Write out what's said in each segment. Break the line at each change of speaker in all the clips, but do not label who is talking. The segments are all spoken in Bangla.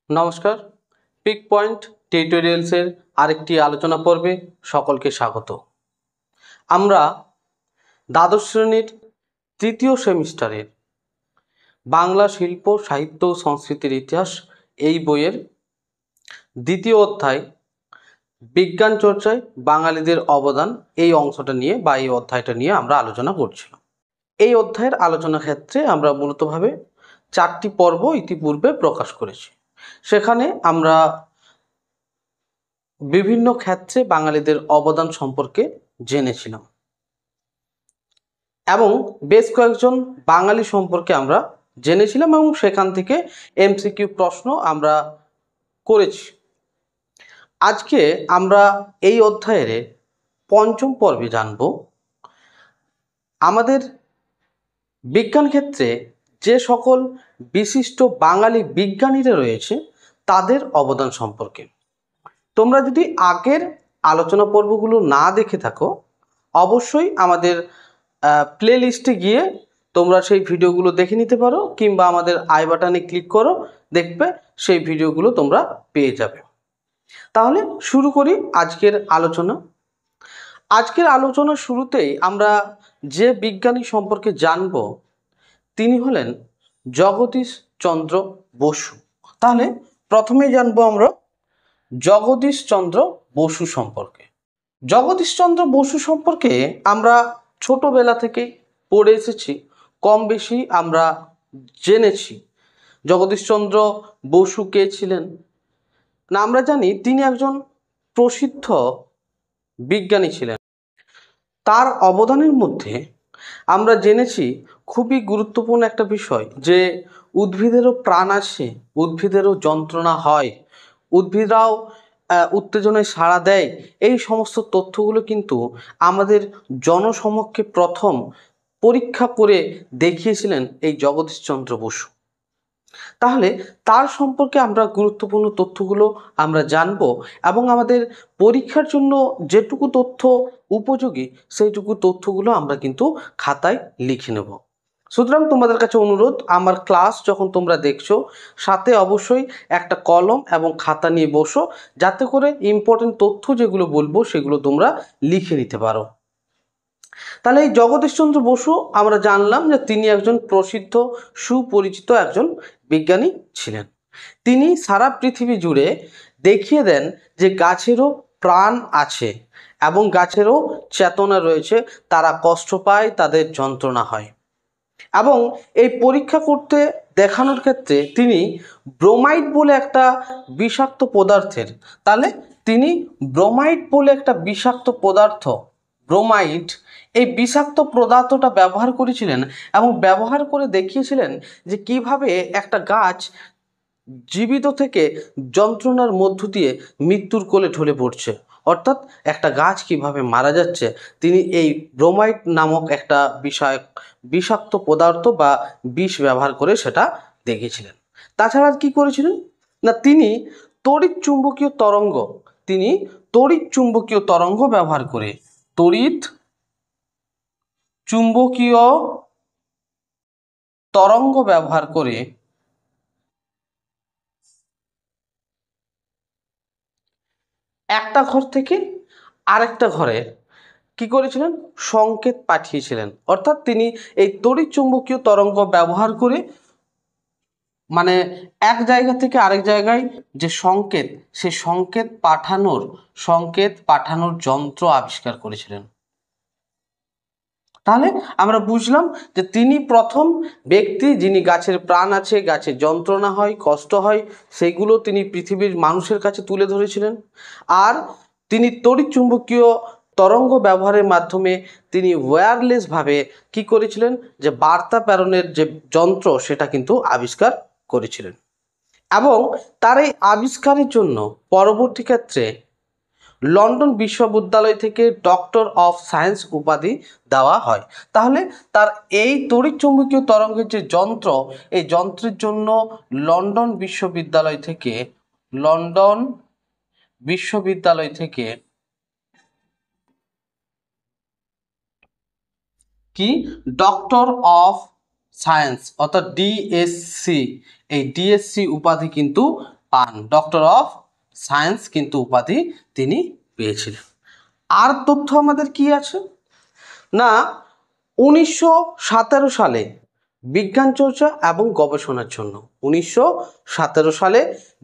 নমস্কার, পিক পয়েন্ট টিউটোরিয়ালসের আরেকটি আলোচনা পর্বে সকলকে স্বাগত। আমরা দ্বাদশ শ্রেণীর তৃতীয় সেমিস্টারের বাংলা শিল্প সাহিত্য ও সংস্কৃতির ইতিহাস এই বইয়ের দ্বিতীয় অধ্যায় বিজ্ঞান চর্চায় বাঙালিদের অবদান এই অংশটা নিয়ে বা এই অধ্যায়টা নিয়ে আমরা আলোচনা করছিলাম। এই অধ্যায়ের আলোচনা ক্ষেত্রে আমরা মূলতভাবে 4টি পর্ব ইতিপূর্বে প্রকাশ করেছি। সেখানে আমরা বিভিন্ন ক্ষেত্রে বাঙালিদের অবদান সম্পর্কে জেনেছিলাম এবং বেশ কয়েকজন বাঙালি সম্পর্কে আমরা জেনেছিলাম এবং সেখান থেকে এমসিকিউ প্রশ্ন আমরা করেছি। আজকে আমরা এই অধ্যায়ের পঞ্চম পর্বে জানব আমাদের বিজ্ঞান ক্ষেত্রে যে সকল বিশিষ্ট বাঙালি বিজ্ঞানীরা রয়েছে তাদের অবদান সম্পর্কে। তোমরা যদি আগের আলোচনা পর্বগুলো না দেখে থাকো অবশ্যই আমাদের প্লে লিস্টে গিয়ে তোমরা সেই ভিডিওগুলো দেখে নিতে পারো, কিংবা আমাদের আই বাটনে ক্লিক করো, দেখবে সেই ভিডিওগুলো তোমরা পেয়ে যাবে। তাহলে শুরু করি আজকের আলোচনা। আজকের আলোচনার শুরুতেই আমরা যে বিজ্ঞানী সম্পর্কে জানব তিনি হলেন জগদীশ চন্দ্র বসু। তাহলে প্রথমেই জানবো আমরা জগদীশ চন্দ্র বসু সম্পর্কে। জগদীশ চন্দ্র বসু সম্পর্কে আমরা ছোটবেলা থেকে পড়ে এসেছি, কম বেশি আমরা জেনেছি। জগদীশ চন্দ্র বসু কে ছিলেন না, আমরা জানি তিনি একজন প্রসিদ্ধ বিজ্ঞানী ছিলেন। তার অবদানের মধ্যে আমরা জেনেছি খুবই গুরুত্বপূর্ণ একটা বিষয়, যে উদ্ভিদেরও প্রাণ আছে, উদ্ভিদেরও যন্ত্রণা হয়, উদ্ভিদরাও উত্তেজনায় সাড়া দেয়। এই সমস্ত তথ্যগুলো কিন্তু আমাদের জনসমক্ষে প্রথম পরীক্ষা করে দেখিয়েছিলেন এই জগদীশচন্দ্র বসু। তাহলে তার সম্পর্কে আমরা গুরুত্বপূর্ণ তথ্যগুলো আমরা জানব এবং আমাদের পরীক্ষার জন্য যেটুকু তথ্য উপযোগী সেইটুকু তথ্যগুলো আমরা কিন্তু খাতায় লিখে নেব। সুতরাং তোমাদের কাছে অনুরোধ, আমার ক্লাস যখন তোমরা দেখছো সাথে অবশ্যই একটা কলম এবং খাতা নিয়ে বসো, যাতে করে ইম্পর্টেন্ট তথ্য যেগুলো বলবো সেগুলো তোমরা লিখে নিতে পারো। তাহলে এই জগদীশচন্দ্র বসু আমরা জানলাম যে তিনি একজন প্রসিদ্ধ সুপরিচিত একজন বিজ্ঞানী ছিলেন। তিনি সারা পৃথিবী জুড়ে দেখিয়ে দেন যে গাছেরও প্রাণ আছে এবং গাছেরও চেতনা রয়েছে, তারা কষ্ট পায়, তাদের যন্ত্রণা হয়। এবং এই পরীক্ষা করতে দেখানোর ক্ষেত্রে তিনি ব্রোমাইড বলে একটা বিষাক্ত পদার্থের, তাহলে তিনি ব্রোমাইড বলে একটা বিষাক্ত পদার্থ, ব্রোমাইড, এই বিষাক্ত পদার্থটা ব্যবহার করেছিলেন এবং ব্যবহার করে দেখিয়েছিলেন যে কিভাবে একটা গাছ জীবিত থেকে যন্ত্রণার মধ্য দিয়ে মৃত্যুর কোলে ঢলে পড়ছে, অর্থাৎ একটা গাছ কিভাবে মারা যাচ্ছে। তিনি এই ব্রোমাইড নামক একটা বিষাক্ত পদার্থ বা বিষ ব্যবহার করে সেটা দেখিয়েছিলেন। তাছাড়া কি করেছিলেন না, তিনি তড়িৎ চুম্বকীয় তরঙ্গ ব্যবহার করে, তড়িৎ চুম্বকীয় তরঙ্গ ব্যবহার করে একটা ঘর থেকে আরেকটা ঘরে কি করেছিলেন, সংকেত পাঠিয়েছিলেন। অর্থাৎ তিনি এই তড়িৎ চুম্বকীয় তরঙ্গ ব্যবহার করে মানে এক জায়গা থেকে আরেক জায়গায় যে সংকেত, সে সংকেত পাঠানোর যন্ত্র আবিষ্কার করেছিলেন। তাহলে আমরা বুঝলাম যে তিনি প্রথম ব্যক্তি যিনি গাছের প্রাণ আছে, গাছের যন্ত্রণা হয়, কষ্ট হয়, সেগুলো তিনি পৃথিবীর মানুষের কাছে তুলে ধরেছিলেন। আর তিনি তড়িৎ চুম্বকীয় তরঙ্গ ব্যবহারের মাধ্যমে তিনি ওয়্যারলেসভাবে কি করেছিলেন, যে বার্তা প্রেরণের যে যন্ত্র সেটা কিন্তু আবিষ্কার করেছিলেন। এবং তার এই আবিষ্কারের জন্য পরবর্তী ক্ষেত্রে লন্ডন বিশ্ববিদ্যালয় থেকে ডক্টর অফ সায়েন্স উপাধি দেওয়া হয়। তাহলে তার এই তড়িৎ চুম্বকীয় তরঙ্গের যে যন্ত্র, এই যন্ত্রের জন্য লন্ডন বিশ্ববিদ্যালয় থেকে কি ডক্টর অফ সায়েন্স অর্থাৎ ডিএসসি, এই ডিএসসি উপাধি কিন্তু পান, ডক্টর অফ সায়েন্স কিন্তু উপাধি তিনি পেয়েছিলেন। আর তথ্য আমাদের কি আছে না, 1917 সালে বিজ্ঞান চর্চা এবং গবেষণার জন্য 1917 সালে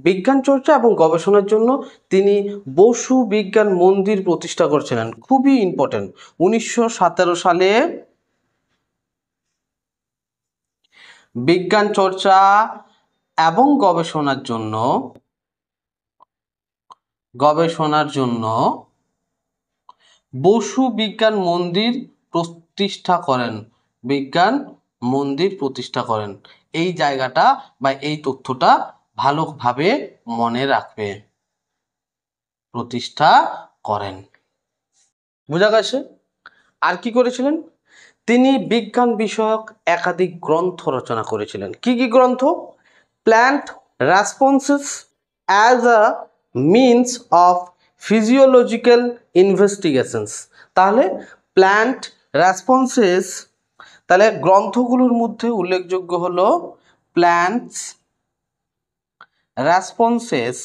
বিজ্ঞান চর্চা এবং গবেষণার জন্য তিনি বসু বিজ্ঞান মন্দির প্রতিষ্ঠা করেছিলেন। খুবই ইম্পর্টেন্ট, 1917 সালে বিজ্ঞান চর্চা এবং গবেষণার জন্য বসু বিজ্ঞান মন্দির প্রতিষ্ঠা করেন। বিজ্ঞান মন্দির প্রতিষ্ঠা করেন, এই জায়গাটা বা এই তথ্যটা ভালোভাবে মনে রাখবে। প্রতিষ্ঠা করেন, বোঝা গেছে। আর কি করেছিলেন, তিনি বিজ্ঞান বিষয়ক একাধিক গ্রন্থ রচনা করেছিলেন। কি কি গ্রন্থ? Plant responses as a means of physiological investigations. তাহলে প্ল্যান্ট রেসপন্সেস, তাহলে গ্রন্থগুলোর মধ্যে উল্লেখযোগ্য হলো plants responses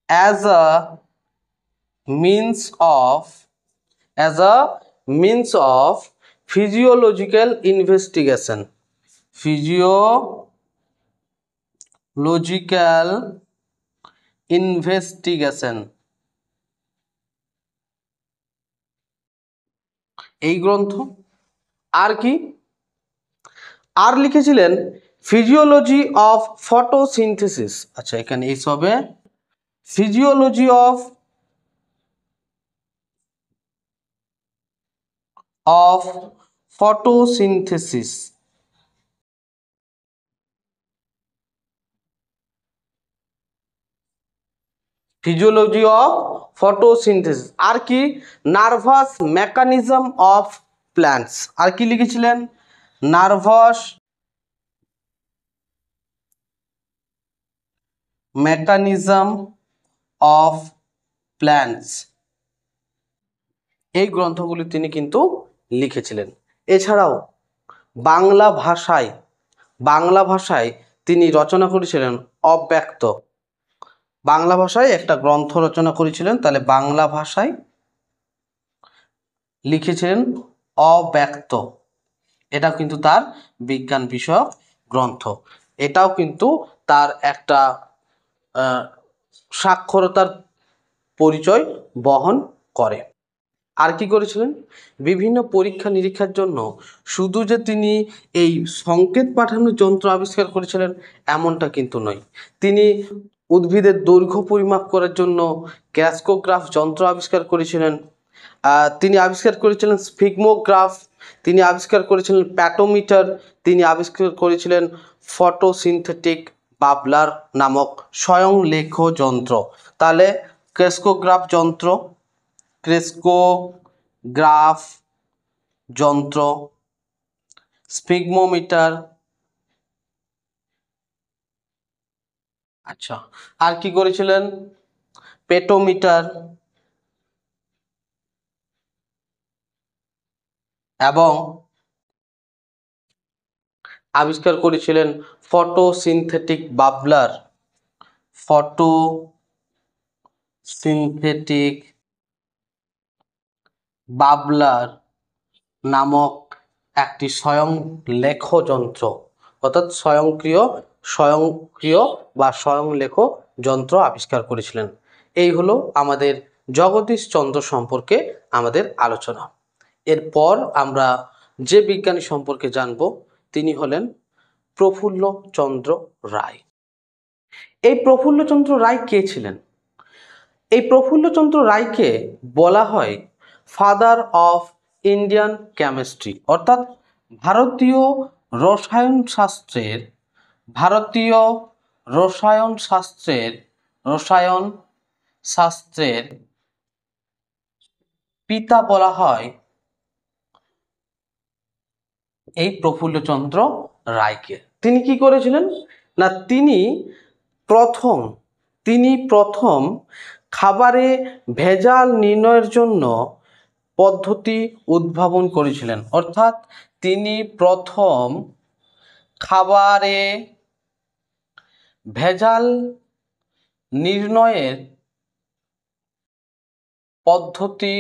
as a means of physiological investigation, এই গ্রন্থ। আর কি, আর লিখেছিলেন ফিজিওলজি অফ ফটোসিনথেসিস। আচ্ছা, এখানে এই সবে physiology of photosynthesis, physiology of photosynthesis. আর কি, নার্ভাস মেকানিজম অফ প্ল্যান্টস। আর কি লিখেছিলেন, নার্ভাস মেকানিজম অফ প্ল্যান্টস, এই গ্রন্থগুলি তিনি কিন্তু লিখেছিলেন। এছাড়াও বাংলা ভাষায় তিনি রচনা করেছিলেন অব্যক্ত। বাংলা ভাষায় একটা গ্রন্থ রচনা করেছিলেন, তাহলে বাংলা ভাষায় লিখেছিলেন অব্যক্ত। এটাও কিন্তু তার বিজ্ঞান বিষয়ক গ্রন্থ, এটাও কিন্তু তার একটা সাক্ষরতার পরিচয় বহন করে। আর কি করেছিলেন, বিভিন্ন পরীক্ষা নিরীক্ষার জন্য শুধু যে তিনি এই সংকেত পাঠানোর যন্ত্র আবিষ্কার করেছিলেন এমনটা কিন্তু নয়, তিনি উদ্ভিদের দৈর্ঘ্য পরিমাপ করার জন্য ক্যাসকোগ্রাফ যন্ত্র আবিষ্কার করেছিলেন। তিনি আবিষ্কার করেছিলেন স্ফিগমোগ্রাফ, তিনি আবিষ্কার করেছিলেন প্যাটোমিটার, তিনি আবিষ্কার করেছিলেন ফটোসিনথেটিক বাবলার নামক স্বয়ংলেখ যন্ত্র। তাহলে ক্রেস্কোগ্রাফ যন্ত্র, স্ফিগমোমিটার। আচ্ছা, আর কি করেছিলেন, পেটোমিটার এবং আবিষ্কার করেছিলেন ফটোসিনথেটিক বাবলার নামক একটি স্বয়ংলেখ যন্ত্র, অর্থাৎ স্বয়ংক্রিয় বা স্বয়ংলেখ যন্ত্র আবিষ্কার করেছিলেন। এই হলো আমাদের জগদীশচন্দ্র সম্পর্কে আমাদের আলোচনা। এরপর আমরা যে বিজ্ঞানী সম্পর্কে জানব তিনি হলেন প্রফুল্লচন্দ্র রায়। এই প্রফুল্লচন্দ্র রায় কে ছিলেন? এই প্রফুল্লচন্দ্র রায়কে বলা হয় ফাদার অফ ইন্ডিয়ান কেমিস্ট্রি, অর্থাৎ ভারতীয় রসায়ন শাস্ত্রের পিতা বলা হয় এই প্রফুল্লচন্দ্র রায়কে। তিনি কি করেছিলেন না, তিনি প্রথম খাবারে ভেজাল নির্ণয়ের জন্য পদ্ধতি উদ্ভাবন করেছিলেন, অর্থাৎ তিনি প্রথম খাবারে ভেজাল নির্ণয়ের পদ্ধতি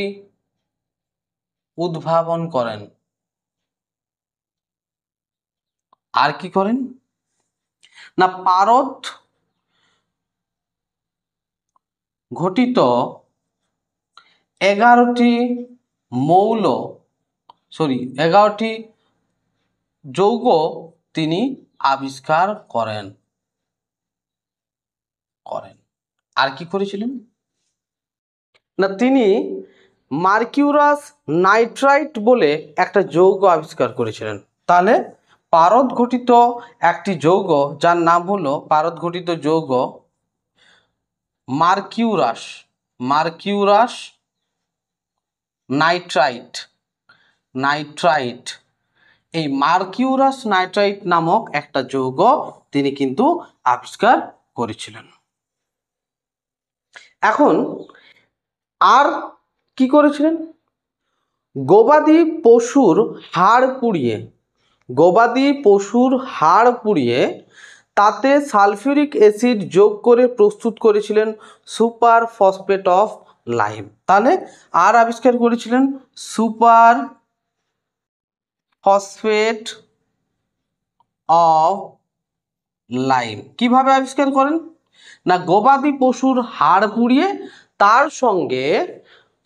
উদ্ভাবন করেন। আর কি করেন না, পারদ ঘটিত 11টি মৌল 11টি যৌগ তিনি আবিষ্কার করেন। আর কি করেছিলেন না, তিনি মার্কিউরাস নাইট্রাইট বলে একটা যৌগ আবিষ্কার করেছিলেন। তাহলে পারদ ঘটিত একটি যৌগ, যার নাম হলো পারদ ঘটিত যৌগ মার্কিউরাস নাইট্রাইট। এই মার্কিউরাস নাইট্রাইট নামক একটা যৌগ তিনি কিন্তু আবিষ্কার করেছিলেন। এখন আর কি করেছিলেন, গবাদি পশুর হাড় পুড়িয়ে তাতে সালফিউরিক অ্যাসিড যোগ করে প্রস্তুত করেছিলেন সুপার ফসফেট অফ লাইম। তাহলে আর আবিষ্কার করেছিলেন সুপার ফসফেট অফ লাইম। কিভাবে আবিষ্কার করেন না, গবাদি পশুর হাড় পুড়িয়ে তার সঙ্গে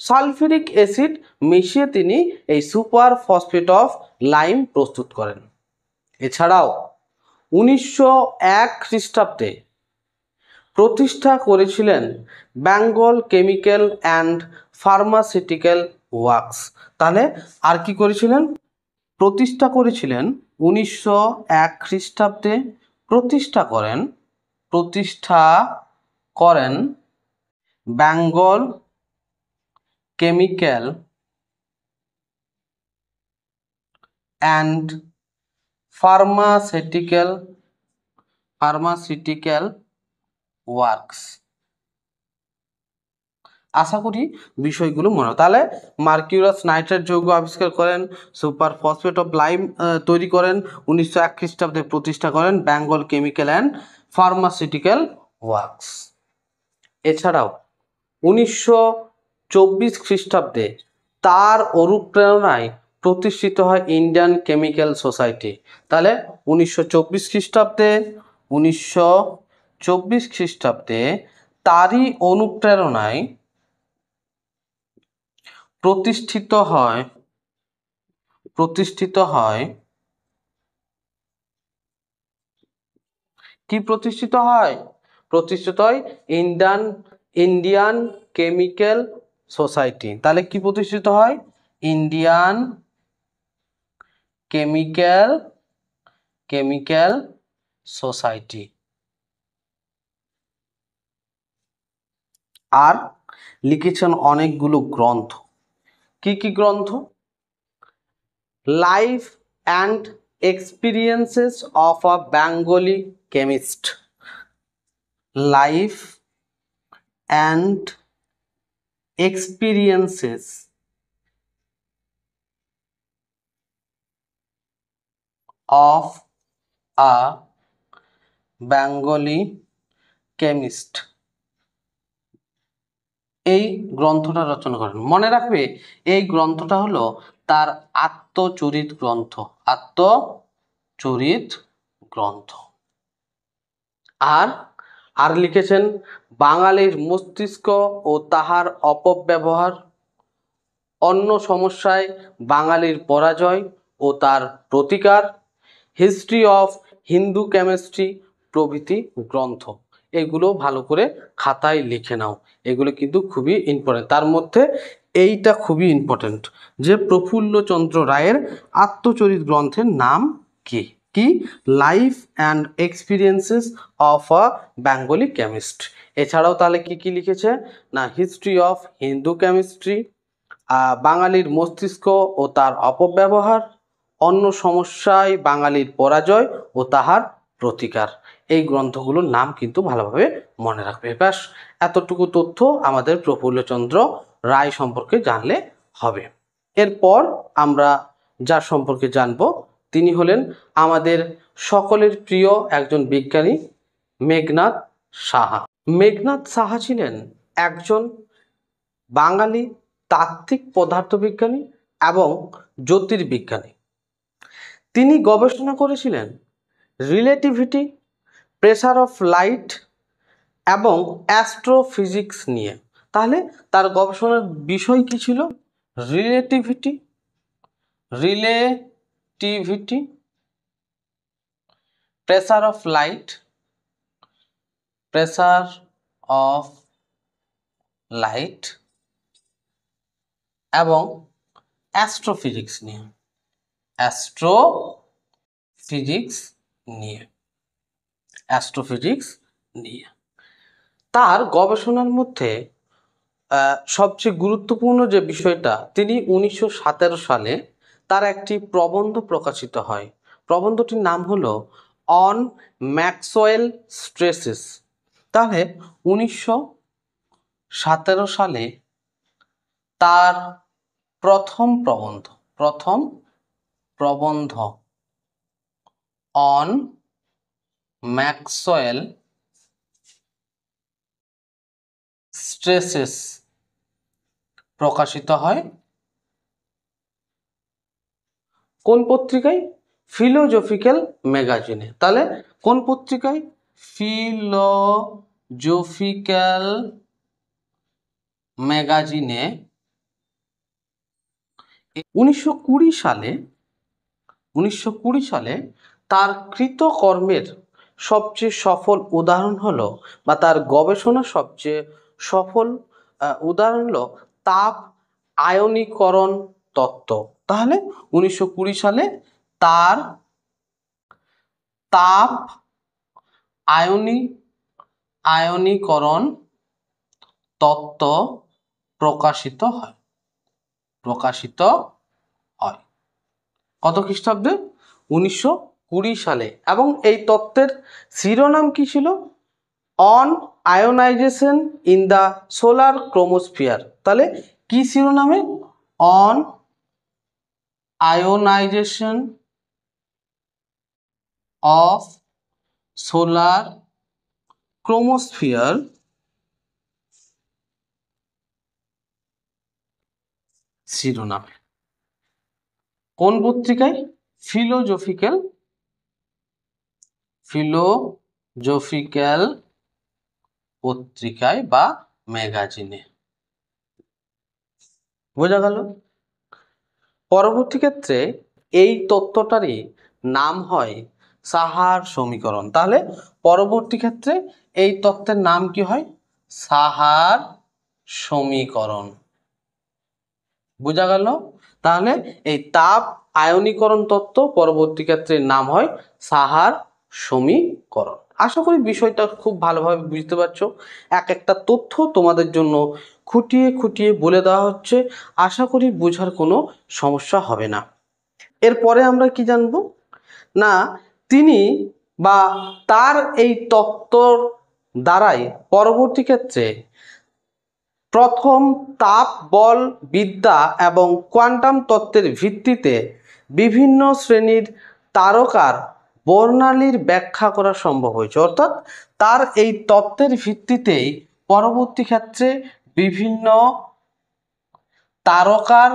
সালফিউরিক অ্যাসিড মিশিয়ে তিনি এই সুপার ফসফেট অফ লাইম প্রস্তুত করেন। এছাড়াও 1901 খ্রিস্টাব্দে প্রতিষ্ঠা করেছিলেন Bengal Chemical and Pharmaceutical works. তাহলে আর কি করেছিলেন, প্রতিষ্ঠা করেছিলেন 1901 খ্রিস্টাব্দে প্রতিষ্ঠা করেন Bengal Chemical and Pharmaceutical Works. আশা করি বিষয়গুলো মনে হয়। তাহলে মার্কিউরাস নাইট্রাইট যৌগ আবিষ্কার করেন, সুপার ফসফেট অফ লাইম তৈরি করেন, 1901 খ্রিস্টাব্দে প্রতিষ্ঠা করেন Bengal Chemical and Pharmaceutical works. এছাড়াও 1924 খ্রিস্টাব্দে তার অনুপ্রেরণায় প্রতিষ্ঠিত হয় ইন্ডিয়ান কেমিক্যাল সোসাইটি। তাহলে 1924 খ্রিস্টাব্দে তারই অনুপ্রেরণায় প্রতিষ্ঠিত হয় ইন্ডিয়ান কেমিক্যাল সোসাইটি। তাহলে কি প্রতিষ্ঠিত হয়, ইন্ডিয়ান কেমিক্যাল সোসাইটি। আর লিখেছেন অনেকগুলো গ্রন্থ। কি কি গ্রন্থ, life and experiences of a Bengali chemist, life and experiences of a Bengali chemist, এই গ্রন্থটা রচনা করেন। মনে রাখবে এই গ্রন্থটা হলো তার আত্মচরিত গ্রন্থ। আর লিখেছেন বাঙালির মস্তিষ্ক ও তাহার অপব্যবহার, অন্য সমস্যায় বাঙালির পরাজয় ও তার প্রতিকার, হিস্ট্রি অফ হিন্দু কেমিস্ট্রি প্রভৃতি গ্রন্থ। এগুলো ভালো করে খাতায় লিখে নাও, এগুলো কিন্তু খুবই ইম্পর্টেন্ট। তার মধ্যে এইটা খুবই ইম্পর্টেন্ট যে প্রফুল্লচন্দ্র রায়ের আত্মচরিত গ্রন্থের নাম কি life and experiences of a Bengali chemist. এছাড়াও তাহলে কি লিখেছে না, হিস্ট্রি অফ হিন্দু কেমিস্ট্রি, বাঙালির মস্তিষ্ক ও তার অপব্যবহার, অন্য সমস্যায় বাঙালির পরাজয় ও তাহার প্রতিকার। এই গ্রন্থগুলোর নাম কিন্তু ভালোভাবে মনে রাখবে। ব্যাস এতটুকু তথ্য আমাদের প্রফুল্লচন্দ্র রায় সম্পর্কে জানলে হবে। এরপর আমরা যার সম্পর্কে জানবো তিনি হলেন আমাদের সকলের প্রিয় একজন বিজ্ঞানী মেঘনাদ সাহা। মেঘনাদ সাহা ছিলেন একজন বাঙালি তাত্ত্বিক পদার্থবিজ্ঞানী এবং জ্যোতির্বিজ্ঞানী। তিনি গবেষণা করেছিলেন রিলেটিভিটি, প্রেসার অফ লাইট এবং অ্যাস্ট্রোফিজিক্স নিয়ে। তাহলে তার গবেষণার বিষয় কি ছিল? রিলেটিভিটি, প্রেসার অফ লাইট, এবং অ্যাস্ট্রোফিজিক্স নিয়ে। তার গবেষণার মধ্যে সবচেয়ে গুরুত্বপূর্ণ যে বিষয়টা, তিনি 1917 সালে তার একটি প্রবন্ধ প্রকাশিত হয়। প্রবন্ধটির নাম হলো অন ম্যাক্সওয়েল স্ট্রেসেস। তাহলে 1917 সালে তার প্রথম প্রবন্ধ অন ম্যাক্সওয়েল স্ট্রেসেস প্রকাশিত হয় কোন পত্রিকায়? ফিলোজফিক্যাল ম্যাগাজিনে। তাহলে কোন পত্রিকায়? ফিলোজফিক্যাল ম্যাগাজিনে 1920 সালে তার কৃতকর্মের সবচেয়ে সফল উদাহরণ হলো, বা তার গবেষণার সবচেয়ে সফল উদাহরণ হলো তাপ আয়নীকরণ তত্ত্ব। তাহলে 1920 সালে তার তাপ আয়নীকরণ তত্ত্ব প্রকাশিত হয়। কত খ্রিস্টাব্দে? 1920 সালে। এবং এই তত্ত্বের শিরোনাম কি ছিল? On ionization in the solar chromosphere. তাহলে কি শিরোনামে? On ionization of solar chromosphere শিরোনামে। কোন পত্রিকায়? ফিলোজফিক্যাল পত্রিকায় বা ম্যাগাজিনে। বোঝা গেল? পরবর্তী ক্ষেত্রে এই তত্ত্বটারই নাম হয় সাহার সমীকরণ। তাহলে পরবর্তী ক্ষেত্রে এই তত্ত্বের নাম কি হয়? সাহার সমীকরণ। বোঝা গেল? তাহলে এই তাপ আয়নীকরণ তত্ত্ব পরবর্তী ক্ষেত্রে নাম হয় সাহার সমীকরণ। আশা করি বিষয়টা খুব ভালোভাবে বুঝতে পারছো। এক একটা তথ্য তোমাদের জন্য খুঁটিয়ে খুঁটিয়ে বলে দেওয়া হচ্ছে। আশা করি বোঝার কোনো সমস্যা হবে না। এরপরে আমরা কি জানবো না, তিনি বা তার এই তত্ত্বর দ্বারাই পরবর্তী ক্ষেত্রে প্রথম তাপ বল বিদ্যা এবং কোয়ান্টাম তত্ত্বের ভিত্তিতে বিভিন্ন শ্রেণীর তারকার বর্ণালীর ব্যাখ্যা করা সম্ভব হয়েছে। অর্থাৎ তার এই তত্ত্বের ভিত্তিতেই পরবর্তী ক্ষেত্রে বিভিন্ন তারকার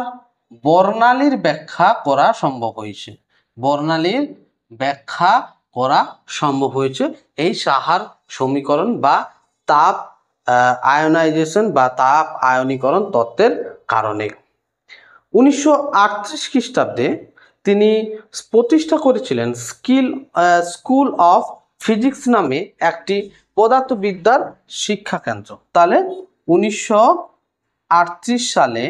বর্ণালীর ব্যাখ্যা করা সম্ভব হয়েছে এই সাহার সমীকরণ বা তাপ আয়নাইজেশন বা তাপ আয়নীকরণ তত্ত্বের কারণে। 1938 খ্রিস্টাব্দে তিনি প্রতিষ্ঠা করেছিলেন স্কুল অফ ফিজিক্স নামে একটি পদার্থবিদ্যার শিক্ষা কেন্দ্র। তাহলে 1938 সালে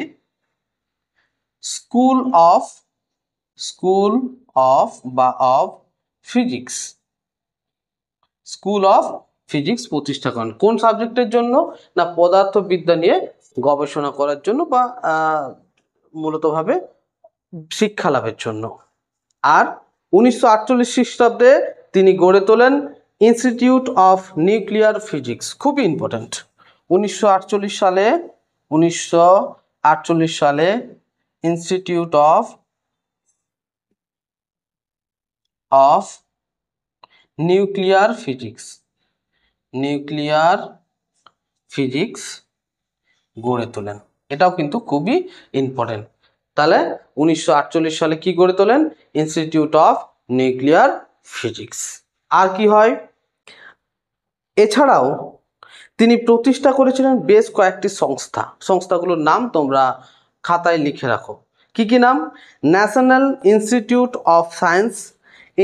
স্কুল অফ ফিজিক্স প্রতিষ্ঠা করেন। কোন সাবজেক্টের জন্য? না পদার্থবিদ্যা নিয়ে গবেষণা করার জন্য বা মূলতভাবে শিক্ষা লাভের জন্য। আর 1948 খ্রিস্টাব্দে তিনি গড়ে তোলেন ইনস্টিটিউট অফ নিউক্লিয়ার ফিজিক্স। খুবই ইম্পর্ট্যান্ট। 1948 সালে institute of of Nuclear physics গড়ে তোলেন। এটাও কিন্তু খুবই ইম্পর্টেন্ট। তাহলে 1948 সালে কি গড়ে তোলেন? Institute of Nuclear Physics. আর কি হয়? এছাড়াও তিনি প্রতিষ্ঠা করেছিলেন বেশ কয়েকটি সংস্থাগুলোর নাম তোমরা খাতায় লিখে রাখো। কি কি নাম? National institute of science,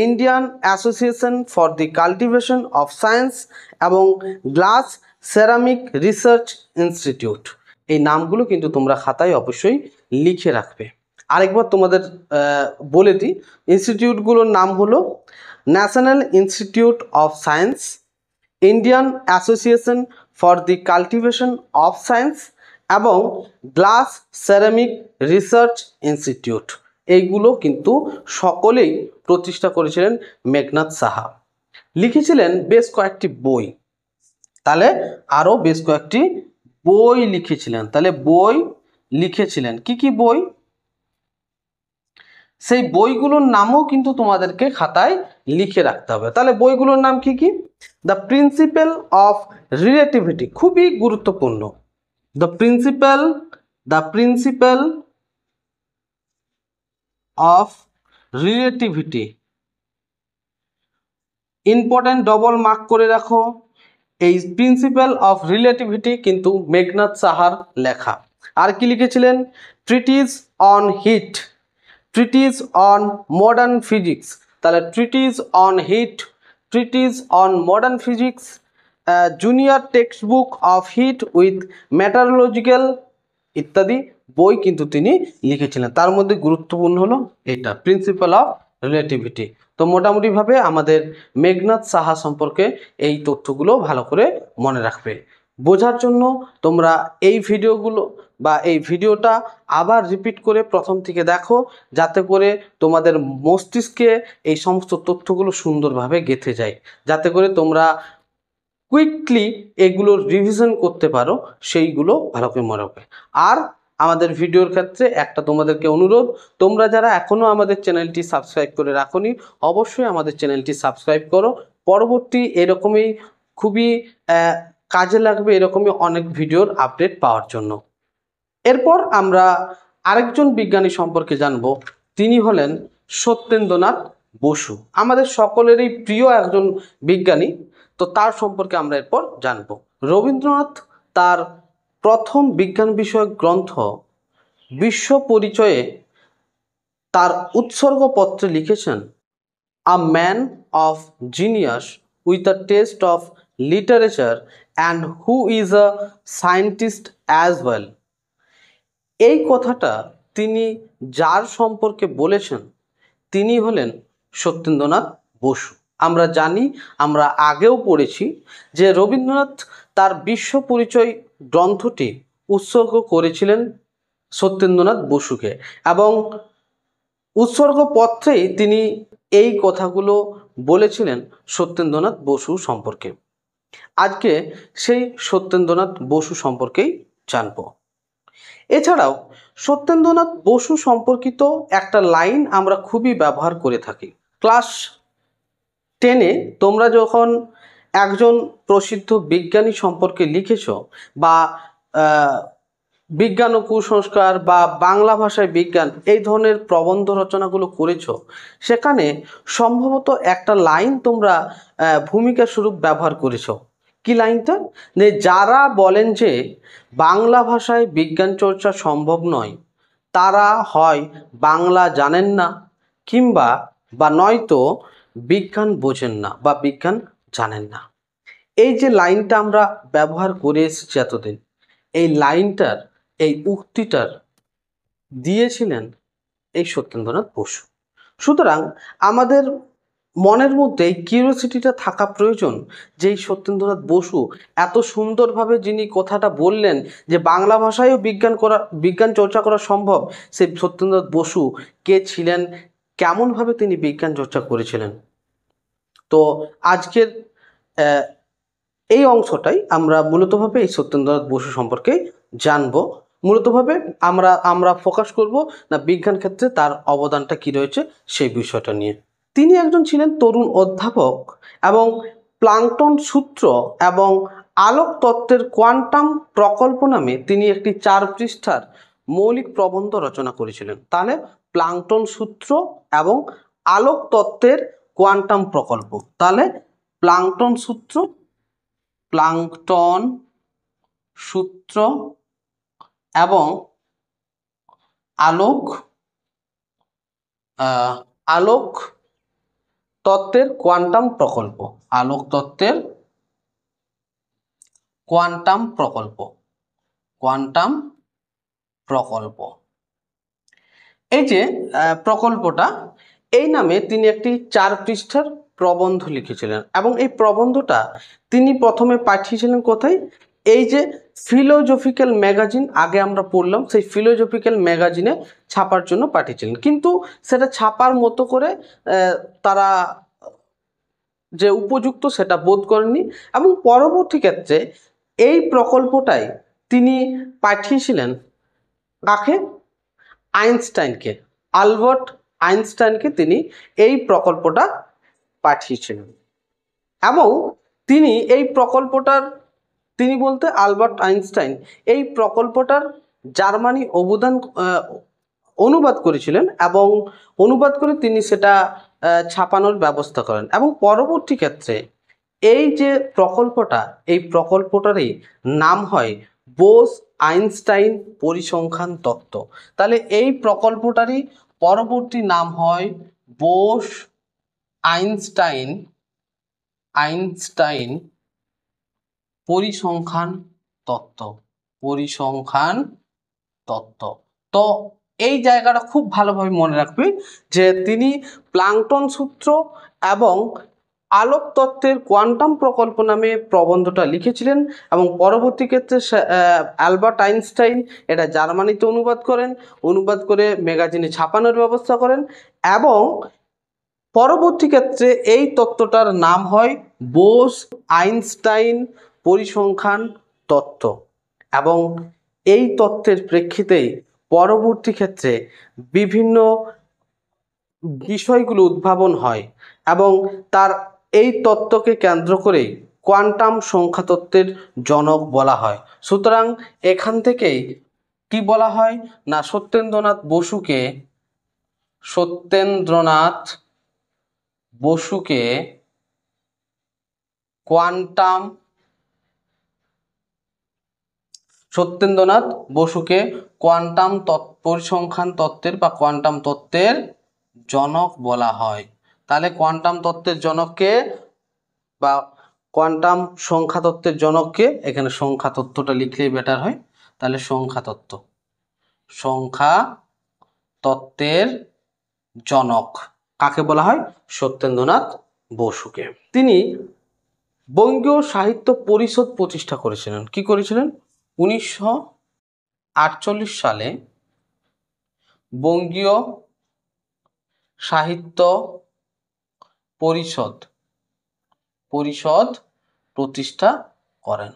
Indian association for the cultivation of science এবং গ্লাস সেরামিক রিসার্চ ইনস্টিটিউট। এই নামগুলো কিন্তু তোমরা খাতায় অবশ্যই লিখে রাখবে। আরেকবার তোমাদের বলে দিই, ইনস্টিটিউটগুলোর নাম হলো national institute of science, Indian association for the cultivation of science এবং গ্লাস সেরামিক রিসার্চ ইনস্টিটিউট। এইগুলো কিন্তু সকলেই প্রতিষ্ঠা করেছিলেন মেঘনাদ সাহা। লিখেছিলেন বেশ কয়েকটি বই। তাহলে আরও বেশ কয়েকটি বই লিখেছিলেন। তাহলে বই লিখেছিলেন, কি কি বই? সেই বইগুলোর নামও কিন্তু তোমাদেরকে খাতায় লিখে রাখতে হবে। তাহলে বইগুলোর নাম কি কি? দ্য প্রিন্সিপাল অফ রিলেটিভিটি, খুবই গুরুত্বপূর্ণ। The principal of relativity, important, double mark করে রাখো। এই প্রিন্সিপাল অফ রিলেটিভিটি কিন্তু মেঘনাদ সাহার লেখা। আর কি লিখেছিলেন? Treatise on heat, treatise on modern physics. তাহলে treatise on heat, treatise on modern physics, junior textbook of heat with meteorological ইত্যাদি বই কিন্তু তিনি লিখেছিলেন। তার মধ্যে গুরুত্বপূর্ণ হলো এটা, প্রিন্সিপাল অফ রিলেটিভিটি। তো মোটামুটিভাবে আমাদের মেঘনাদ সাহা সম্পর্কে এই তথ্যগুলো ভালো করে মনে রাখবে। বোঝার জন্য তোমরা এই ভিডিওগুলো বা এই ভিডিওটা আবার রিপিট করে প্রথম থেকে দেখো, যাতে করে তোমাদের মস্তিষ্কে এই সমস্ত তথ্যগুলো সুন্দরভাবে গেঁথে যায়, যাতে করে তোমরা কুইকলি এগুলোর রিভিশন করতে পারো, সেইগুলো ভালো করে মনে রাখবে। আর আমাদের ভিডিওর ক্ষেত্রে একটা তোমাদেরকে অনুরোধ, তোমরা যারা এখনও আমাদের চ্যানেলটি সাবস্ক্রাইব করে রাখোনি, অবশ্যই আমাদের চ্যানেলটি সাবস্ক্রাইব করো। পরবর্তী এরকমই খুবই কাজে লাগবে এরকমই অনেক ভিডিওর আপডেট পাওয়ার জন্য। এরপর আমরা আরেকজন বিজ্ঞানী সম্পর্কে জানব। তিনি হলেন সত্যেন্দ্রনাথ বসু, আমাদের সকলেরই প্রিয় একজন বিজ্ঞানী। তো তার সম্পর্কে আমরা এরপর জানব। রবীন্দ্রনাথ তার প্রথম বিজ্ঞান বিষয়ক গ্রন্থ বিশ্ব পরিচয়ে তার উৎসর্গপত্রে লিখেছেন, a man of genius with a test of literature and who is a scientist as well. এই কথাটা তিনি যার সম্পর্কে বলেছেন তিনি হলেন সত্যেন্দ্রনাথ বসু। আমরা জানি, আমরা আগেও পড়েছি যে রবীন্দ্রনাথ তার বিশ্ব পরিচয় গ্রন্থটি উৎসর্গ করেছিলেন সত্যেন্দ্রনাথ বসুকে, এবং উৎসর্গপত্রেই তিনি এই কথাগুলো বলেছিলেন সত্যেন্দ্রনাথ বসু সম্পর্কে। আজকে সেই সত্যেন্দ্রনাথ বসু সম্পর্কেই জানব। এছাড়াও সত্যেন্দ্রনাথ বসু সম্পর্কিত একটা লাইন আমরা খুবই ব্যবহার করে থাকি। ক্লাস 10-এ তোমরা যখন একজন প্রসিদ্ধ বিজ্ঞানী সম্পর্কে লিখেছ বা বিজ্ঞান ও কুসংস্কার বা বাংলা ভাষায় বিজ্ঞান এই ধরনের প্রবন্ধ রচনাগুলো করেছ, সেখানে সম্ভবত একটা লাইন তোমরা ভূমিকা স্বরূপ ব্যবহার করেছ। কি লাইনটা? যে যারা বলেন যে বাংলা ভাষায় বিজ্ঞান চর্চা সম্ভব নয়, তারা হয় বাংলা জানেন না কিংবা বা নয়তো বিজ্ঞান বোঝেন না বা বিজ্ঞান জানেন না। এই যে লাইনটা আমরা ব্যবহার করে এসেছি এতদিন, এই লাইনটার এই উক্তিটার দিয়েছিলেন এই সত্যেন্দ্রনাথ বসু। সুতরাং আমাদের মনের মধ্যে এই কিউরিওসিটিটা থাকা প্রয়োজন যে এই সত্যেন্দ্রনাথ বসু এত সুন্দরভাবে যিনি কথাটা বললেন যে বাংলা ভাষায়ও বিজ্ঞান চর্চা করা সম্ভব, সেই সত্যেন্দ্রনাথ বসু কে ছিলেন, কেমনভাবে তিনি বিজ্ঞান চর্চা করেছিলেন। তো আজকের এই অংশটাই আমরা মূলতভাবে এই সত্যেন্দ্রনাথ বসু সম্পর্কে জানবো। মূলতভাবে আমরা ফোকাস করব না বিজ্ঞান ক্ষেত্রে তার অবদানটা কি রয়েছে সেই বিষয়টা নিয়ে। তিনি একজন ছিলেন তরুণ অধ্যাপক এবং প্লাঙ্কটন সূত্র এবং আলোক তত্ত্বের কোয়ান্টাম প্রকল্প নামে তিনি একটি 4 পৃষ্ঠার মৌলিক প্রবন্ধ রচনা করেছিলেন। তাহলে প্লাঙ্কটন সূত্র এবং আলোক তত্ত্বের কোয়ান্টাম প্রকল্প, তাহলে প্লাঙ্কটন সূত্র এবং আলোক তত্ত্বের কোয়ান্টাম প্রকল্প, আলোক তত্ত্বের কোয়ান্টাম প্রকল্প। এই যে প্রকল্পটা, এই নামে তিনি একটি 4 পৃষ্ঠার প্রবন্ধ লিখেছিলেন এবং এই প্রবন্ধটা তিনি প্রথমে পাঠিয়েছিলেন কোথায়? এই যে ফিলোজফিক্যাল ম্যাগাজিন, আগে আমরা পড়লাম, সেই ফিলোজফিক্যাল ম্যাগাজিনে ছাপার জন্য পাঠিয়েছিলেন, কিন্তু সেটা ছাপার মতো করে তারা যে উপযুক্ত সেটা বোধ করেননি এবং পরবর্তী ক্ষেত্রে এই প্রকল্পটাই তিনি পাঠিয়েছিলেন কাকে? আইনস্টাইনকে, আলবার্ট আইনস্টাইনকে তিনি এই প্রকল্পটা পাঠিয়েছিলেন এবং তিনি এই প্রকল্পটার, তিনি বলতে আলবার্ট আইনস্টাইন এই প্রকল্পটার জার্মানি অনুবাদ করেছিলেন এবং অনুবাদ করে তিনি সেটা ছাপানোর ব্যবস্থা করেন এবং পরবর্তী ক্ষেত্রে এই যে প্রকল্পটা, এই প্রকল্পটারই নাম হয় বোস আইনস্টাইন পরিসংখ্যান তত্ত্ব। তাহলে এই প্রকল্পটারই পরবর্তী নাম হয় বোস আইনস্টাইন পরিসংখ্যান তত্ত্ব। তো এই জায়গাটা খুব ভালোভাবে মনে রাখবে যে তিনি প্লাঙ্কটন সূত্র এবং আলোক তত্ত্বের কোয়ান্টাম প্রকল্প নামে প্রবন্ধটা লিখেছিলেন এবং পরবর্তী ক্ষেত্রে আলবার্ট আইনস্টাইন এটা জার্মানিতে অনুবাদ করে ম্যাগাজিনে ছাপানোর ব্যবস্থা করেন এবং পরবর্তী ক্ষেত্রে এই তত্ত্বটার নাম হয় বোস আইনস্টাইন পরিসংখ্যান তত্ত্ব এবং এই তত্ত্বের প্রেক্ষিতেই পরবর্তী ক্ষেত্রে বিভিন্ন বিষয়গুলো উদ্ভাবন হয় এবং তার এই তত্ত্বকে কেন্দ্র করেই কোয়ান্টাম সংখ্যা তত্ত্বের জনক বলা হয়। সুতরাং এখান থেকেই কি বলা হয় না, সত্যেন্দ্রনাথ বসুকে কোয়ান্টাম পরিসংখ্যান তত্ত্বের বা কোয়ান্টাম তত্ত্বের জনক বলা হয়। তাহলে কোয়ান্টাম তত্ত্বের জনককে বা কোয়ান্টাম সংখ্যা তত্ত্বের জনককে, এখানে সংখ্যা তত্ত্বটা লিখলেই বেটার হয়, তাহলে সংখ্যা তত্ত্বের জনক কাকে বলা হয়? সত্যেন্দ্রনাথ বসুকে। তিনি বঙ্গীয় সাহিত্য পরিষদ প্রতিষ্ঠা করেছিলেন। কি করেছিলেন? 1948 সালে বঙ্গীয় সাহিত্য পরিষদ প্রতিষ্ঠা করেন।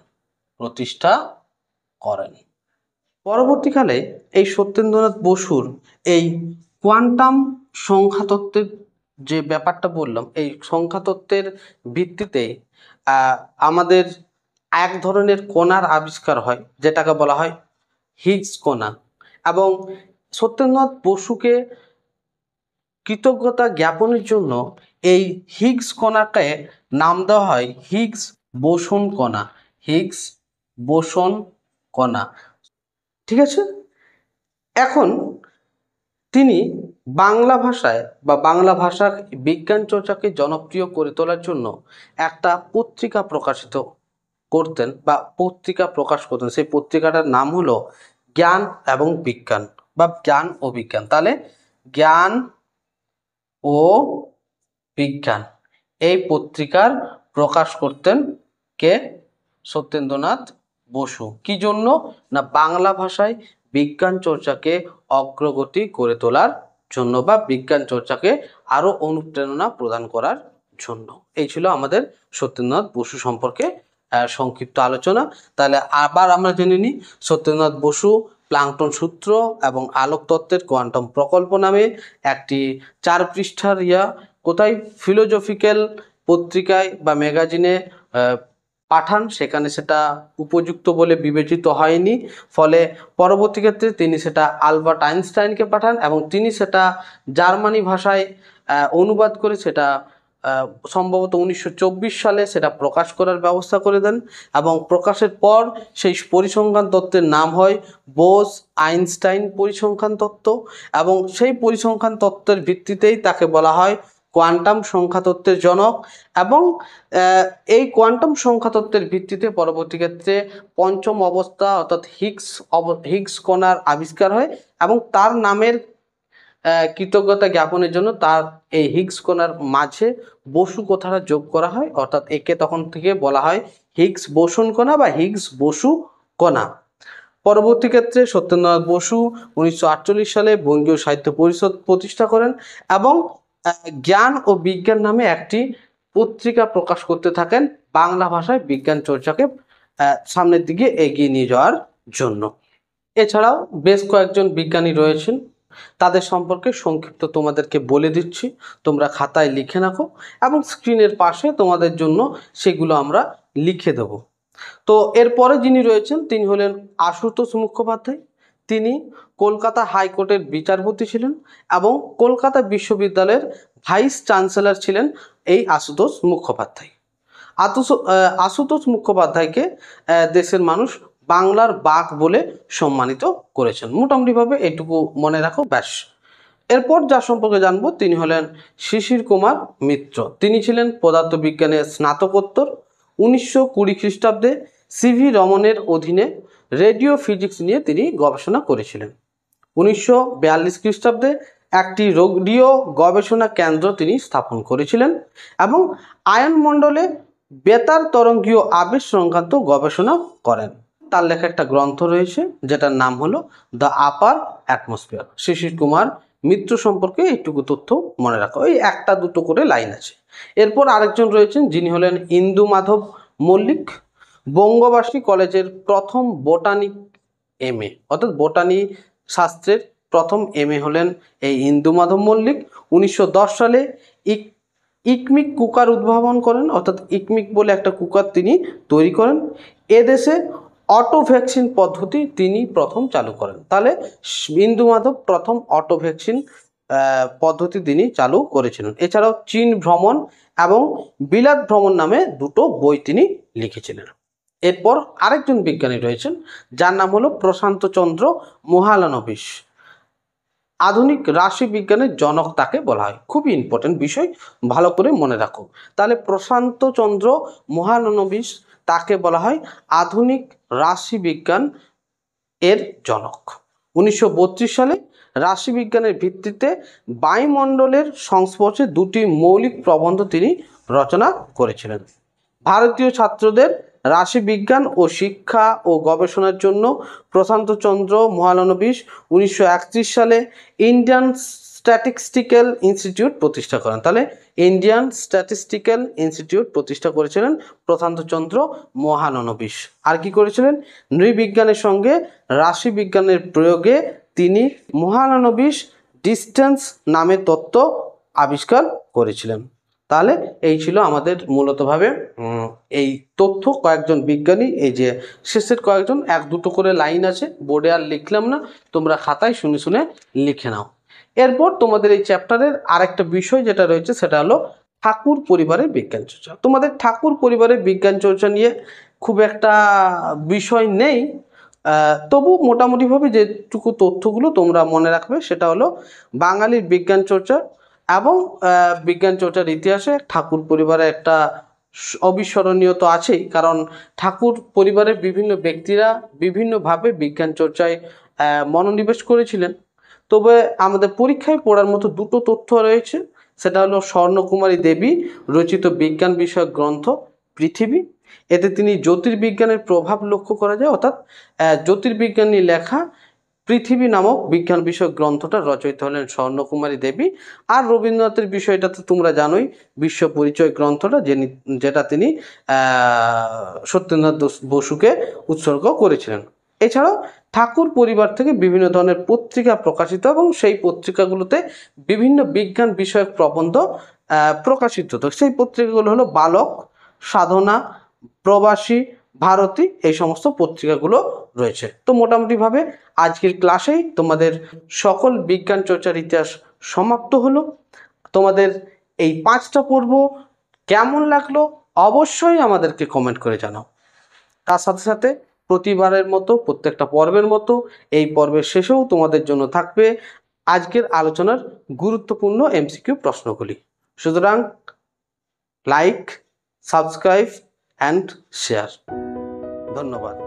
পরবর্তীকালে এই সত্যেন্দ্রনাথ বসুর এই কোয়ান্টাম সংখ্যা তত্ত্বের যে ব্যাপারটা বললাম, এই সংখ্যা তত্ত্বের ভিত্তিতে আমাদের এক ধরনের কণার আবিষ্কার হয় যেটাকে বলা হয় হিগস কণা এবং সত্যেন্দ্রনাথ বসুকে কৃতজ্ঞতা জ্ঞাপনের জন্য এই হিগস কণাকে নাম দেওয়া হয় হিগস বোসন কণা। ঠিক আছে, এখন তিনি বাংলা ভাষায় বা বাংলা ভাষার বিজ্ঞান চর্চাকে জনপ্রিয় করে তোলার জন্য একটা পত্রিকা প্রকাশিত করতেন বা পত্রিকা প্রকাশ করতেন। সেই পত্রিকাটার নাম হলো জ্ঞান এবং বিজ্ঞান বা জ্ঞান ও বিজ্ঞান। তাহলে জ্ঞান ও বিজ্ঞান এই পত্রিকার প্রকাশ করতেন কে? সত্যেন্দ্রনাথ বসু। কি জন্য না, বাংলা ভাষায় বিজ্ঞান চর্চাকে অগ্রগতি করে তোলার জন্য বা বিজ্ঞান চর্চাকে আরো অনুপ্রেরণা প্রদান করার জন্য। এই ছিল আমাদের সত্যেন্দ্রনাথ বসু সম্পর্কে সংক্ষিপ্ত আলোচনা। তাহলে আবার আমরা জেনে নিই, সত্যেন্দ্রনাথ বসু প্লাঙ্কটন সূত্র এবং আলোক তত্ত্বের কোয়ান্টাম প্রকল্প নামে একটি 4 পৃষ্ঠার কোথায় ফিলোজফিক্যাল পত্রিকায় বা ম্যাগাজিনে পাঠান, সেখানে সেটা উপযুক্ত বলে বিবেচিত হয়নি, ফলে পরবর্তী ক্ষেত্রে তিনি সেটা আলবার্ট আইনস্টাইনকে পাঠান এবং তিনি সেটা জার্মানি ভাষায় অনুবাদ করে সেটা সম্ভবত 1924 সালে সেটা প্রকাশ করার ব্যবস্থা করে দেন এবং প্রকাশের পর সেই পরিসংখ্যান তত্ত্বের নাম হয় বোস আইনস্টাইন পরিসংখ্যান তত্ত্ব এবং সেই পরিসংখ্যান তত্ত্বের ভিত্তিতেই তাকে বলা হয় কোয়ান্টাম সংখ্যা তত্ত্বের জনক এবং এই কোয়ান্টাম সংখ্যা তত্ত্বের ভিত্তিতে পরবর্তী ক্ষেত্রে পঞ্চম অবস্থা অর্থাৎ হিগস কণার আবিষ্কার হয় এবং তার নামের কৃতজ্ঞতা জ্ঞাপনের জন্য তার এই হিগস কণার মাঝে বসু কথাটা যোগ করা হয়, অর্থাৎ একে তখন থেকে বলা হয় হিগস বোসন কণা বা হিগস বসু কণা। পরবর্তী ক্ষেত্রে সত্যেন্দ্রনাথ বসু 1948 সালে বঙ্গীয় সাহিত্য পরিষদ প্রতিষ্ঠা করেন এবং জ্ঞান ও বিজ্ঞান নামে একটি পত্রিকা প্রকাশ করতে থাকেন বাংলা ভাষায় বিজ্ঞান চর্চাকে সামনের দিকে এগিয়ে নিয়ে যাওয়ার জন্য। এছাড়াও বেশ কয়েকজন বিজ্ঞানী রয়েছেন, তাদের সম্পর্কে সংক্ষিপ্ত তোমাদেরকে বলে দিচ্ছি, তোমরা খাতায় লিখে রাখো এবং স্ক্রিনের পাশে তোমাদের জন্য সেগুলো আমরা লিখে দেব। তো এরপরে যিনি রয়েছেন তিনি হলেন আশুতোষ মুখোপাধ্যায়। তিনি কলকাতা হাইকোর্টের বিচারপতি ছিলেন এবং কলকাতা বিশ্ববিদ্যালয়ের ভাইস চ্যান্সেলর ছিলেন এই আশুতোষ মুখোপাধ্যায়। আশুতোষ মুখোপাধ্যায়কে দেশের মানুষ বাংলার বাঘ বলে সম্মানিত করেছেন। মোটামুটিভাবে এটুকু মনে রাখো, ব্যাস। এরপর যার সম্পর্কে জানবো তিনি হলেন শিশির কুমার মিত্র। তিনি ছিলেন পদার্থবিজ্ঞানের স্নাতকোত্তর। 1920 খ্রিস্টাব্দে সিভি রমনের অধীনে রেডিও ফিজিক্স নিয়ে তিনি গবেষণা করেছিলেন। 1942 খ্রিস্টাব্দে একটি রেডিও গবেষণা কেন্দ্র তিনি স্থাপন করেছিলেন এবং আয়নমণ্ডলে বেতার তরঙ্গীয় আবেশ সংক্রান্ত গবেষণা করেন। তার লেখা একটা গ্রন্থ রয়েছে যেটার নাম হলো দ্য আপার অ্যাটমসফিয়ার। শিশির কুমার মিত্র সম্পর্কে এইটুকু তথ্য মনে রাখো, এই একটা দুটো করে লাইন আছে। এরপর আরেকজন রয়েছেন যিনি হলেন ইন্দু মাধব মল্লিক। বঙ্গবাসী কলেজের প্রথম বোটানি এমএ অর্থাৎ বোটানি শাস্ত্রের প্রথম এমএ হলেন এই ইন্দু মাধব মল্লিক। 1910 সালে ইকমিক কুকার উদ্ভাবন করেন, অর্থাৎ ইকমিক বলে একটা কুকার তিনি তৈরি করেন। এদেশে অটো ভ্যাকসিন পদ্ধতি তিনি প্রথম চালু করেন। তাহলে ইন্দু মাধব প্রথম অটো ভ্যাকসিন পদ্ধতি তিনি চালু করেছিলেন। এছাড়াও চীন ভ্রমণ এবং বিলাত ভ্রমণ নামে দুটো বই তিনি লিখেছিলেন। এরপর আরেকজন বিজ্ঞানী রয়েছেন যার নাম হলো প্রশান্ত চন্দ্র মহালানবিশ। আধুনিক রাশি বিজ্ঞানের জনক তাকে বলা হয়। খুবই ইম্পর্টেন্ট বিষয়, ভালো করে মনে রাখো। তাহলে প্রশান্ত চন্দ্র মহালানবিশ তাকে বলা হয় আধুনিক রাশি বিজ্ঞান এর জনক। 1932 সালে রাশিবিজ্ঞানের ভিত্তিতে বায়ুমণ্ডলের সংস্পর্শে দুটি মৌলিক প্রবন্ধ তিনি রচনা করেছিলেন। ভারতীয় ছাত্রদের রাশিবিজ্ঞান ও শিক্ষা ও গবেষণার জন্য প্রশান্তচন্দ্র মহালানবিশ 1931 সালে ইন্ডিয়ান স্ট্যাটিস্টিক্যাল ইনস্টিটিউট প্রতিষ্ঠা করেন। তাহলে ইন্ডিয়ান স্ট্যাটিস্টিক্যাল ইনস্টিটিউট প্রতিষ্ঠা করেছিলেন প্রশান্তচন্দ্র মহালানবিশ। আর কি করেছিলেন? নৃবিজ্ঞানের সঙ্গে রাশিবিজ্ঞানের প্রয়োগে তিনি মহালানবিশ ডিস্টেন্স নামে তত্ত্ব আবিষ্কার করেছিলেন। তাহলে এই ছিল আমাদের মূলতভাবে এই তথ্য। কয়েকজন বিজ্ঞানী, এই যে শেষের কয়েকজন, এক দুটো করে লাইন আছে, বোর্ডে আর লিখলাম না, তোমরা খাতায় শুনে শুনে লিখে নাও। এরপর তোমাদের এই চ্যাপ্টারের আরেকটা বিষয় যেটা রয়েছে সেটা হলো ঠাকুর পরিবারের বিজ্ঞান চর্চা। তোমাদের ঠাকুর পরিবারের বিজ্ঞান চর্চা নিয়ে খুব একটা বিষয় নেই, তবু মোটামুটিভাবে যেটুকু তথ্যগুলো তোমরা মনে রাখবে সেটা হলো বাঙালির বিজ্ঞান চর্চা এবং বিজ্ঞান চর্চার ইতিহাসে ঠাকুর পরিবারে একটা অবিস্মরণীয় তো আছেই, কারণ ঠাকুর পরিবারের বিভিন্ন ব্যক্তিরা বিভিন্নভাবে বিজ্ঞান চর্চায় মনোনিবেশ করেছিলেন। তবে আমাদের পরীক্ষায় পড়ার মতো দুটো তথ্য রয়েছে, সেটা হলো স্বর্ণকুমারী দেবী রচিত বিজ্ঞান বিষয়ক গ্রন্থ পৃথিবী। এতে তিনি জ্যোতির্বিজ্ঞানের প্রভাব লক্ষ্য করা যায়, অর্থাৎ জ্যোতির্বিজ্ঞানী লেখা পৃথিবী নামক বিজ্ঞান বিষয়ক গ্রন্থটা রচয়িতা হলেন স্বর্ণকুমারী দেবী। আর রবীন্দ্রনাথের বিষয়টা তো তোমরা জানোই, বিশ্ব পরিচয় গ্রন্থটা যেটা তিনি সত্যেন্দ্রনাথ বসুকে উৎসর্গ করেছিলেন। এছাড়াও ঠাকুর পরিবার থেকে বিভিন্ন ধরনের পত্রিকা প্রকাশিত এবং সেই পত্রিকাগুলোতে বিভিন্ন বিজ্ঞান বিষয়ক প্রবন্ধ প্রকাশিত হতো। সেই পত্রিকাগুলো হলো বালক, সাধনা, প্রবাসী, ভারতী, এই সমস্ত পত্রিকাগুলো রয়েছে। তো মোটামুটিভাবে আজকের ক্লাসেই তোমাদের সকল বিজ্ঞান চর্চার ইতিহাস সমাপ্ত হলো। তোমাদের এই 5টা পর্ব কেমন লাগলো অবশ্যই আমাদেরকে কমেন্ট করে জানাও। তার সাথে সাথে প্রতিবারের মতো, প্রত্যেকটা পর্বের মতো এই পর্বের শেষেও তোমাদের জন্য থাকবে আজকের আলোচনার গুরুত্বপূর্ণ এমসিকিউ প্রশ্নগুলি। সুতরাং লাইক, সাবস্ক্রাইব অ্যান্ড শেয়ার। ধন্যবাদ।